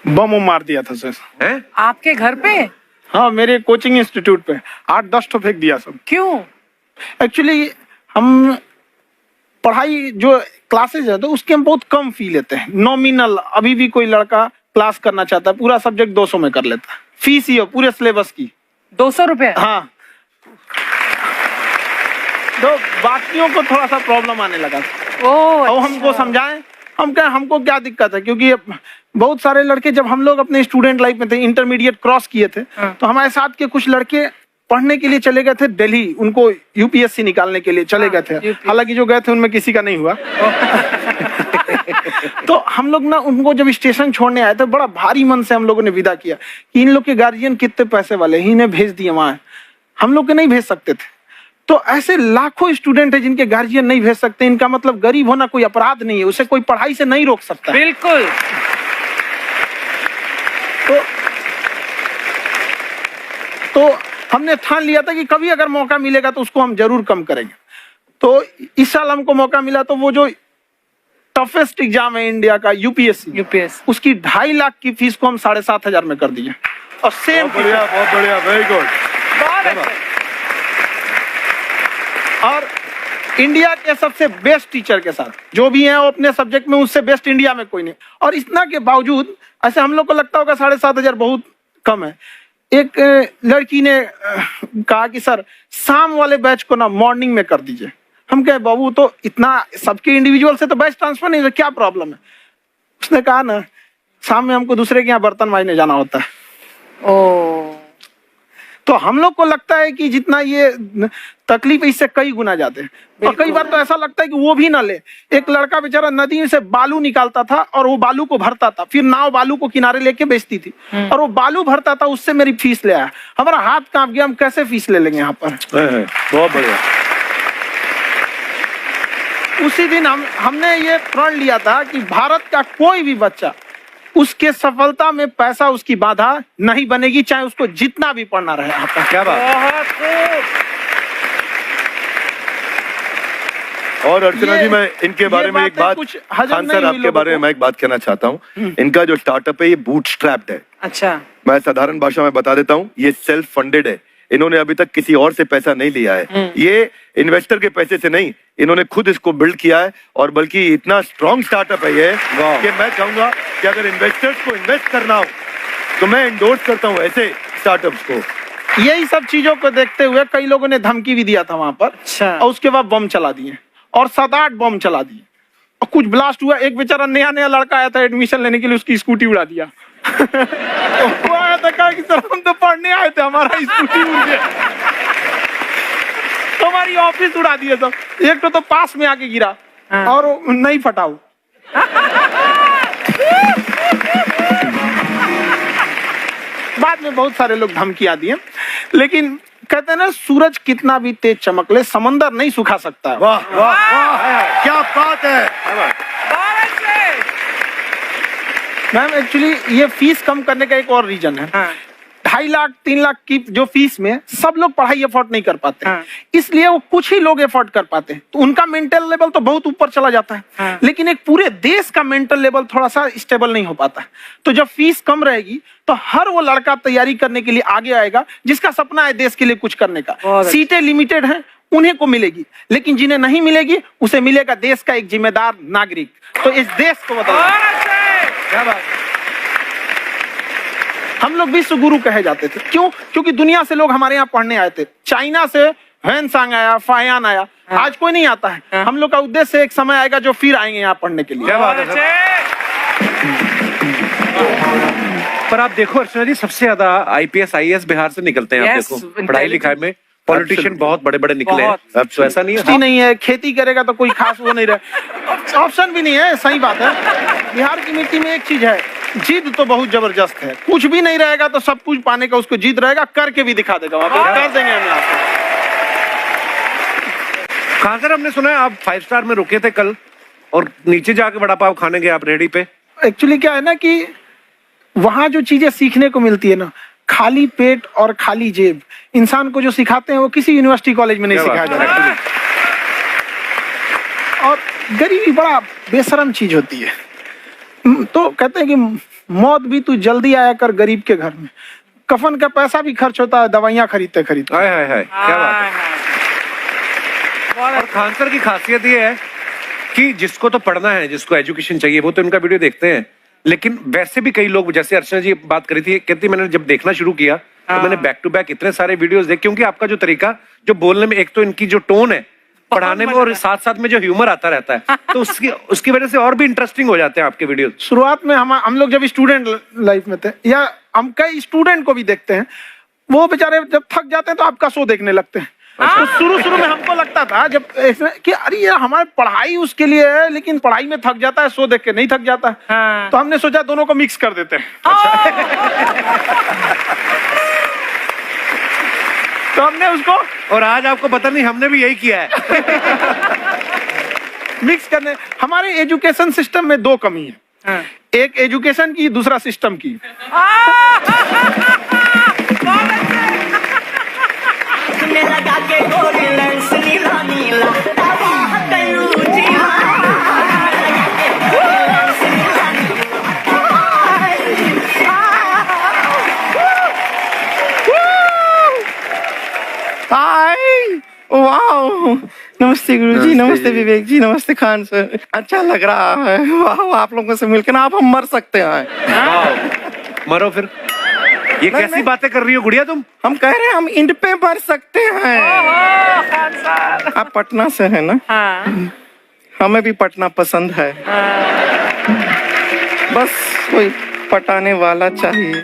बम मार दिया था सर। हैं? आपके घर पे? हाँ, मेरे कोचिंग इंस्टीट्यूट पे 8-10 तो फेंक दिया सब। क्यों? एक्चुअली हम पढ़ाई जो क्लासेज है तो उसके हम बहुत कम फी लेते हैं, नॉमिनल। अभी भी कोई लड़का क्लास करना चाहता है, पूरा सब्जेक्ट 200 में कर लेता है, फीस ही हो पूरे सिलेबस की 200 रुपए? हाँ, तो बाकियों को थोड़ा सा प्रॉब्लम आने लगा था। और हमको समझाएं, हम क्या, हमको क्या दिक्कत है, क्योंकि बहुत सारे लड़के जब हम लोग अपने स्टूडेंट लाइफ में थे, इंटरमीडिएट क्रॉस किए थे, तो हमारे साथ के कुछ लड़के पढ़ने के लिए चले गए थे दिल्ली, उनको यूपीएससी निकालने के लिए चले गए थे। हालांकि जो गए थे उनमें किसी का नहीं हुआ। तो हम लोग ना उनको जब स्टेशन छोड़ने आए थे, बड़ा भारी मन से हम लोगों ने विदा किया कि इन लोग के गार्जियन कितने पैसे वाले, इन्हें भेज दिए वहां, हम लोग के नहीं भेज सकते थे। तो ऐसे लाखों स्टूडेंट है जिनके गार्जियन नहीं भेज सकते। इनका मतलब गरीब होना कोई अपराध नहीं है, उसे कोई पढ़ाई से नहीं रोक सकता। बिल्कुल। तो हमने ठान लिया था कि कभी अगर मौका मिलेगा तो उसको हम जरूर कम करेंगे। तो इस साल हमको मौका मिला, तो वो जो टफेस्ट एग्जाम है इंडिया का, यूपीएससी, उसकी 2.5 लाख की फीस को हम 7,500 में कर दिए। और सेम, बहुत बढ़िया, वेरी गुड। और इंडिया के सबसे बेस्ट टीचर के साथ जो भी हैं वो अपने सब्जेक्ट में उससे बेस्ट इंडिया में कोई नहीं। और इतना के बावजूद, ऐसे हम लोग को लगता होगा 7,500 बहुत कम है, एक लड़की ने कहा कि सर शाम वाले बैच को ना मॉर्निंग में कर दीजिए। हम कहे बाबू तो इतना सबके इंडिविजुअल से तो बैच ट्रांसफर नहीं, क्या प्रॉब्लम है? उसने कहा ना शाम में हमको दूसरे के यहाँ बर्तन मांजने जाना होता है। तो हम लोग को लगता है कि जितना ये तकलीफ इससे कई गुना ज्यादा है। और कई बार तो ऐसा लगता है कि वो भी ना ले। एक लड़का बेचारा नदी से बालू निकालता था और वो बालू को भरता था, फिर नाव बालू को किनारे लेके बेचती थी, और वो बालू भरता था, उससे मेरी फीस ले आया। हमारा हाथ कांप गया, हम कैसे फीस ले लेंगे यहाँ पर। बहुत बढ़िया। उसी दिन हमने ये प्रण लिया था कि भारत का कोई भी बच्चा, उसके सफलता में पैसा उसकी बाधा नहीं बनेगी, चाहे उसको जितना भी पढ़ना रहे। आपका क्या बात। और अर्चना जी, मैं इनके बारे में एक बात, खान सर आपके बारे में मैं एक बात कहना चाहता हूँ। इनका जो स्टार्टअप है ये बूटस्ट्रैप्ड है। अच्छा। मैं साधारण भाषा में बता देता हूँ, ये सेल्फ फंडेड है। इन्होंने अभी तक किसी और से पैसा नहीं लिया है, ये इन्वेस्टर के पैसे से नहीं, इन्होंने खुद इसको बिल्ड किया है। और बल्कि इतना स्ट्रॉन्ग स्टार्टअप है ये कि मैं चाहूंगा कि अगर इन्वेस्टर्स को इन्वेस्ट करना हो तो मैं इंडोर्स करता हूँ ऐसे स्टार्टअप्स को। यही सब चीजों को देखते हुए कई लोगों ने धमकी भी दिया था वहां पर। अच्छा। और उसके बाद बम चला दिए, और 7-8 बम चला दिए, और कुछ ब्लास्ट हुआ। एक बेचारा नया लड़का आया था एडमिशन लेने के लिए, उसकी स्कूटी उड़ा दिया। वो आया था, कहा कि सर हम तो पढ़ने आए थे, हमारा स्कूटी उड़ गया। हमारी ऑफिस उड़ा दिए सब। एक तो पास में आके गिरा और नहीं फटा वो। बाद में बहुत सारे लोग धमकियां दिए, लेकिन कहते हैं ना, सूरज कितना भी तेज चमक ले, समंदर नहीं सुखा सकता है। वाह वाह वाह, क्या बात है। मैम एक्चुअली ये फीस कम करने का एक और रीजन है। 2.5 लाख 3 लाख की जो फीस में सब लोग पढ़ाई अफोर्ड नहीं कर पाते, इसलिए वो कुछ ही लोग अफोर्ड कर पाते हैं, तो उनका मेंटल लेवल तो बहुत ऊपर चला जाता है। लेकिन एक पूरे देश का मेंटल लेवल थोड़ा सा स्टेबल नहीं हो पाता। तो जब फीस कम रहेगी तो हर वो लड़का तैयारी करने के लिए आगे आएगा जिसका सपना है देश के लिए कुछ करने का। सीटें लिमिटेड हैं, उन्हें को मिलेगी, लेकिन जिन्हें नहीं मिलेगी उसे मिलेगा देश का एक जिम्मेदार नागरिक। तो इस देश को बदलना। हम लोग विश्व गुरु कहे जाते थे, क्यों? क्योंकि दुनिया से लोग हमारे यहाँ पढ़ने आए थे। चाइना से ह्वेनसांग आया, फायान आया, आज कोई नहीं आता है। हम लोग का उद्देश्य एक समय आएगा जो फिर आएंगे यहाँ पढ़ने के लिए। पर आप देखो अर्चना जी, सबसे ज्यादा आईपीएस आईएएस बिहार से निकलते हैं। आप देखो पढ़ाई लिखाई में पॉलिटिशियन बहुत बड़े बड़े निकले हैं। अब तो ऐसा नहीं है, नहीं है, खेती करेगा तो कोई खास वो नहीं रहे, ऑप्शन भी नहीं है। सही बात है। बिहार की मिट्टी में एक चीज है, जिद तो बहुत जबरदस्त है। कुछ भी नहीं रहेगा तो सब कुछ पाने का उसको जिद रहेगा, करके भी दिखा देगा। कर देंगे हम आपको। कहाँ सर, हमने सुना है आप 5 स्टार में रुके थे कल और नीचे जाके वड़ा पाव खाने गए आप रेडी पे। एक्चुअली क्या है ना कि वहां जो चीजें सीखने को मिलती है ना, खाली पेट और खाली जेब, इंसान को जो सिखाते हैं वो किसी यूनिवर्सिटी कॉलेज में नहीं सिखाया जाता। और गरीबी बड़ा बेशरम चीज होती है। तो कहते हैं कि मौत भी तू जल्दी आया कर गरीब के घर में। कफन का पैसा भी खर्च होता है दवाइयां खरीदते खरीदते। हाय हाय हाय, क्या बात है। और खान सर की खासियत ये है कि जिसको तो पढ़ना है, जिसको एजुकेशन चाहिए, वो तो इनका वीडियो देखते हैं, लेकिन वैसे भी कई लोग, जैसे अर्चना जी बात करी थी, कहती मैंने जब देखना शुरू किया तो मैंने बैक टू बैक इतने सारे वीडियोस देखे, क्योंकि आपका जो तरीका जो बोलने में, एक तो इनकी जो टोन है पढ़ाने में, और साथ साथ में जो ह्यूमर आता रहता है, तो उसकी वजह से और भी इंटरेस्टिंग हो जाते हैं आपके वीडियो। शुरुआत में हम लोग जब स्टूडेंट लाइफ में थे, या हम कई स्टूडेंट को भी देखते हैं, वो बेचारे जब थक जाते हैं तो आपका शो देखने लगते हैं। तो शुरू में हमको लगता था जब कि अरे ये हमारी पढ़ाई उसके लिए है, लेकिन पढ़ाई में थक जाता है, शो देख के नहीं थक जाता है। हाँ। तो हमने सोचा दोनों को मिक्स कर देते हैं। तो हमने उसको, और आज आपको पता नहीं, हमने भी यही किया है। मिक्स करने। हमारे एजुकेशन सिस्टम में दो कमी है, हाँ। एक एजुकेशन की, दूसरा सिस्टम की। लगा के गोरी लेंस नीला नीला हाय, वाह, नमस्ते गुरुजी, नमस्ते विवेक जी, नमस्ते खान सर। अच्छा लग रहा है, वाह, आप लोगों से मिलकर ना आप हम मर सकते हैं। वाह, मरो फिर। ये कैसी बातें कर रही हो गुड़िया तुम? हम कह रहे हैं हम इंड पे मर सकते हैं। आप पटना से है ना? हाँ। हमें भी पटना पसंद है, बस कोई पटाने वाला चाहिए।